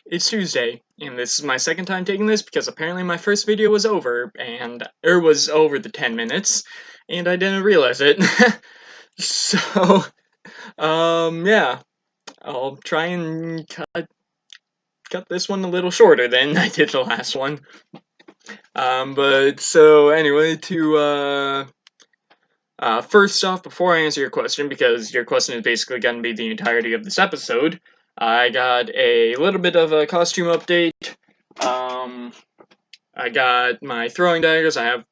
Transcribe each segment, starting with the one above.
It's Tuesday, and this is my second time taking this because apparently my first video was over, was over the 10 minutes, and I didn't realize it. So, yeah, I'll try and cut this one a little shorter than I did the last one. But so anyway, first off, before I answer your question, because your question is basically going to be the entirety of this episode, I got a little bit of a costume update. I got my throwing daggers. I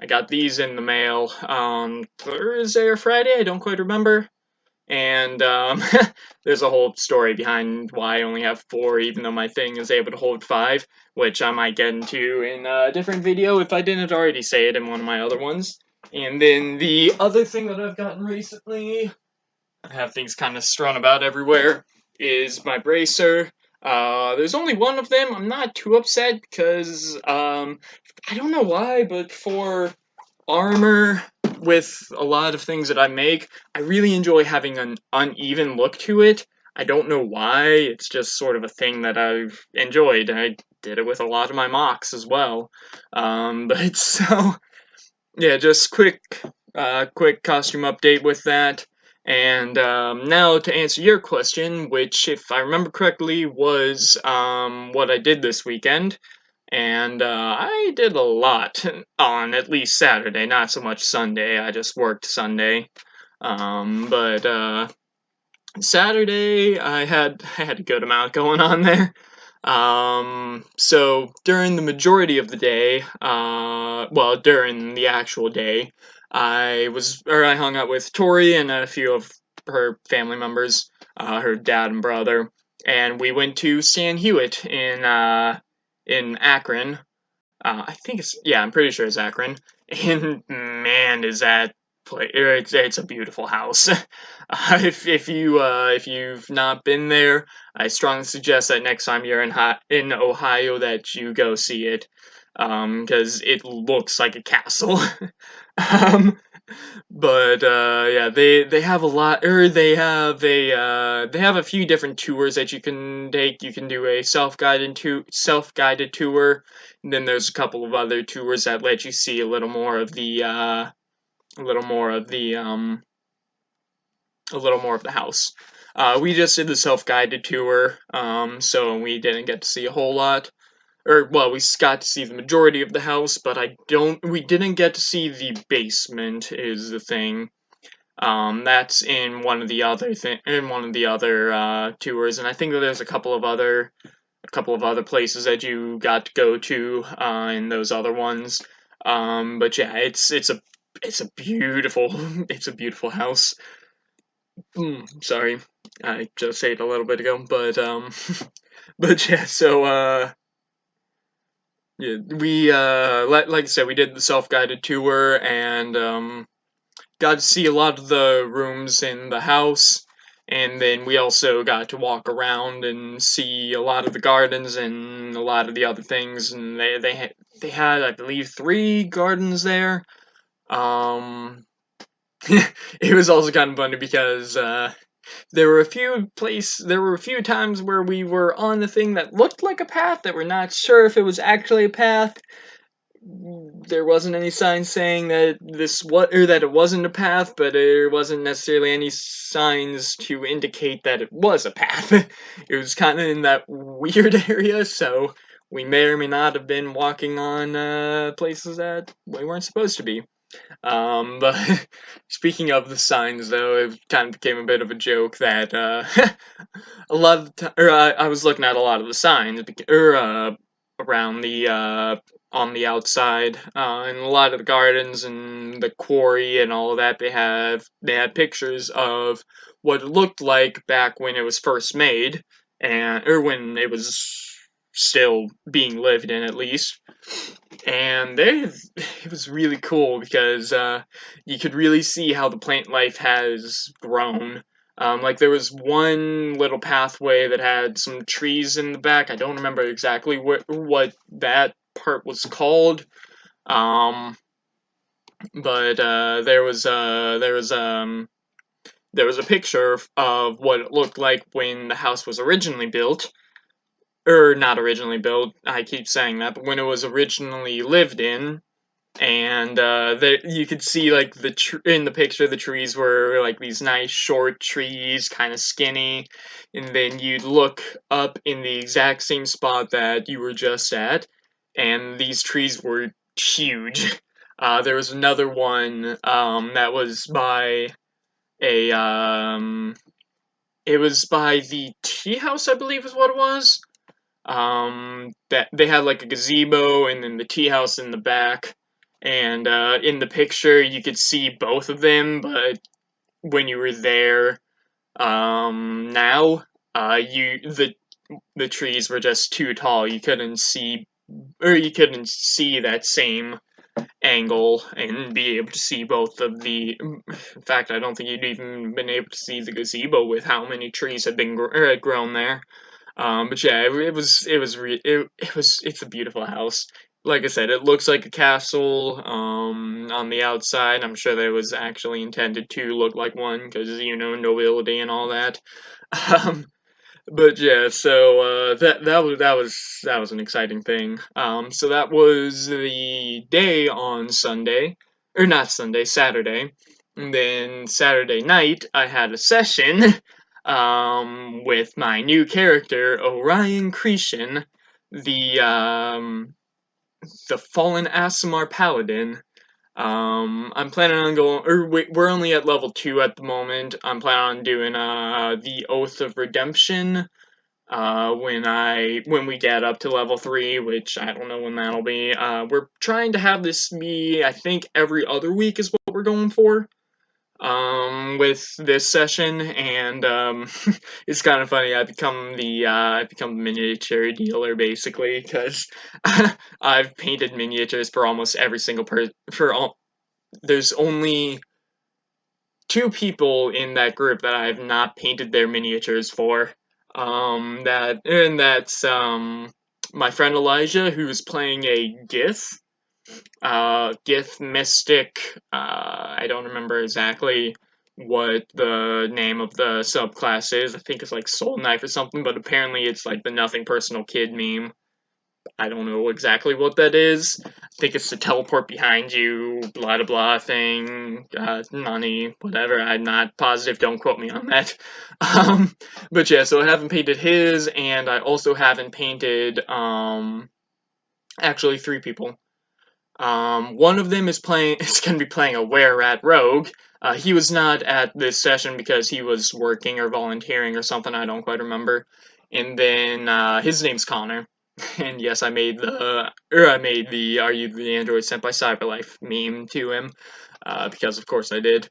got these in the mail on Thursday or Friday. I don't quite remember. And there's a whole story behind why I only have 4, even though my thing is able to hold 5, which I might get into in a different video if I didn't already say it in one of my other ones. And then the other thing that I've gotten recently, I have things kind of strewn about everywhere, is my bracer. There's only one of them. I'm not too upset because I don't know why, but for armor with a lot of things that I make, I really enjoy having an uneven look to it. I don't know why, it's just sort of a thing that I've enjoyed. I did it with a lot of my mocks as well. But so, yeah, just quick costume update with that. And now to answer your question, which, if I remember correctly, was what I did this weekend. And I did a lot on at least Saturday, not so much Sunday. I just worked Sunday. But Saturday I had a good amount going on there. So during the majority of the day, well, during the actual day, I hung out with Tori and a few of her family members, her dad and brother, and we went to San Hewitt in Akron. I'm pretty sure it's Akron. And man, is that place, it's a beautiful house. If you've not been there, I strongly suggest that next time you're in Ohio that you go see it, because it looks like a castle. um, but yeah, they have a lot, or they have a few different tours that you can take. You can do a self-guided tour, and then there's a couple of other tours that let you see a little more of the a little more of the house. We just did the self-guided tour, so we didn't get to see a whole lot. Or, well, we got to see the majority of the house, but we didn't get to see the basement, is the thing. That's in one of the other tours, and I think that there's a couple of other places that you got to go to in those other ones. But yeah, it's a beautiful it's a beautiful house. Sorry, I just said it a little bit ago, but but yeah, so yeah, we like I said, we did the self-guided tour and got to see a lot of the rooms in the house, and then we also got to walk around and see a lot of the gardens and a lot of the other things. And they had, I believe, 3 gardens there. Um, it was also kind of funny because there were a few times where we were on the thing that looked like a path that we're not sure if it was actually a path. There wasn't any sign saying that that it wasn't a path, but there wasn't necessarily any signs to indicate that it was a path. It was kind of in that weird area, so we may or may not have been walking on places that we weren't supposed to be. But speaking of the signs, though, it kind of became a bit of a joke that a lot of I was looking at a lot of the signs, around the on the outside, in a lot of the gardens and the quarry and all of that. They had pictures of what it looked like back when it was first made, or when it was still being lived in, at least. And it was really cool because you could really see how the plant life has grown. Like there was one little pathway that had some trees in the back. I don't remember exactly what that part was called. Um, but there was there was a picture of what it looked like when the house was originally built. Or not originally built, I keep saying that, but when it was originally lived in, and you could see like in the picture the trees were like these nice short trees, kind of skinny, and then you'd look up in the exact same spot that you were just at, and these trees were huge. There was another one that was by a it was by the tea house, I believe is what it was. That they had like a gazebo and then the tea house in the back, and in the picture you could see both of them, but when you were there now, you the trees were just too tall. You couldn't see, or you couldn't see that same angle and be able to see both of the. In fact, I don't think you'd even been able to see the gazebo with how many trees had been had grown there. But yeah, it's a beautiful house. Like I said, it looks like a castle on the outside. I'm sure that it was actually intended to look like one because nobility and all that. Um, but yeah, so that was an exciting thing. So that was the day on Sunday, or not Sunday, Saturday. And then Saturday night, I had a session with my new character, Orion Cretan, the fallen Aasimar Paladin. I'm planning on going, or we're only at level 2 at the moment. I'm planning on doing the Oath of Redemption when we get up to level 3, which I don't know when that'll be. We're trying to have this be, I think, every other week is what we're going for with this session, and it's kind of funny. I become the miniature dealer basically because I've painted miniatures for almost every single there's only 2 people in that group that I have not painted their miniatures for. That's my friend Elijah, who's playing a Gith. Gith Mystic. I don't remember exactly what the name of the subclass is. I think it's like Soul Knife or something, but apparently it's like the Nothing Personal Kid meme. I don't know exactly what that is. I think it's the teleport behind you, blah blah blah thing, nani, whatever. I'm not positive. Don't quote me on that. But yeah, so I haven't painted his, and I also haven't painted actually 3 people. One of them is playing. Is going to be playing a Were-Rat Rogue. He was not at this session because he was working or volunteering or something. I don't quite remember. And then his name's Connor. And yes, I made the "Are you the android sent by Cyberlife" meme to him because of course I did.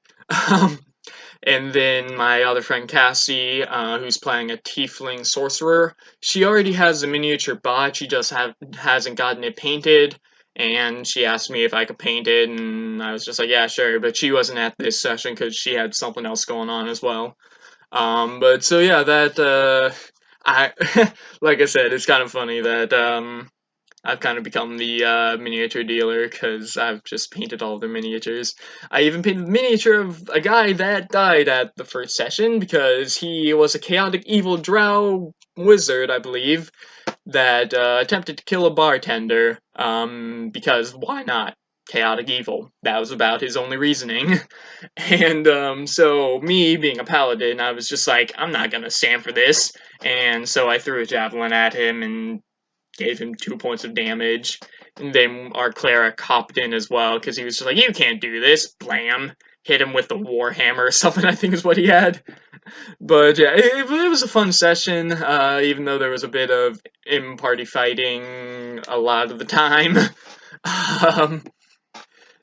And then my other friend Cassie, who's playing a Tiefling Sorcerer, she already has a miniature bot. She just hasn't gotten it painted. And she asked me if I could paint it, and I was just like, yeah, sure. But she wasn't at this session because she had something else going on as well. But so yeah, I like I said, it's kind of funny that I've kind of become the miniature dealer because I've just painted all the miniatures. I even painted the miniature of a guy that died at the first session because he was a chaotic evil drow wizard, I believe, that attempted to kill a bartender, because why not? Chaotic evil. That was about his only reasoning. And so me being a paladin, I was just like, I'm not gonna stand for this. And so I threw a javelin at him and gave him 2 points of damage. And then our cleric hopped in as well, because he was just like, you can't do this. Blam. Hit him with the warhammer or something, I think is what he had. But yeah, it was a fun session, even though there was a bit of in-party fighting a lot of the time. um,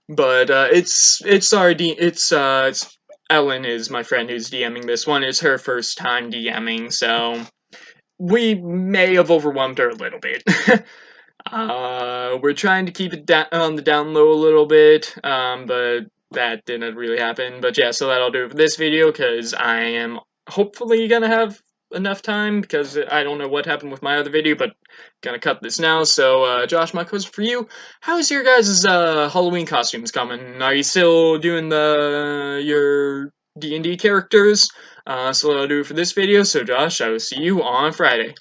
but it's Ellen is my friend who's DMing this one. It's her first time DMing, so we may have overwhelmed her a little bit. We're trying to keep it on the down low a little bit, but that didn't really happen. But yeah, so that'll do it for this video, because I am hopefully gonna have enough time, because I don't know what happened with my other video, but gonna cut this now. So, Josh, my question for you, how's your guys' Halloween costumes coming? Are you still doing D&D characters. So that'll do it for this video. So Josh, I will see you on Friday.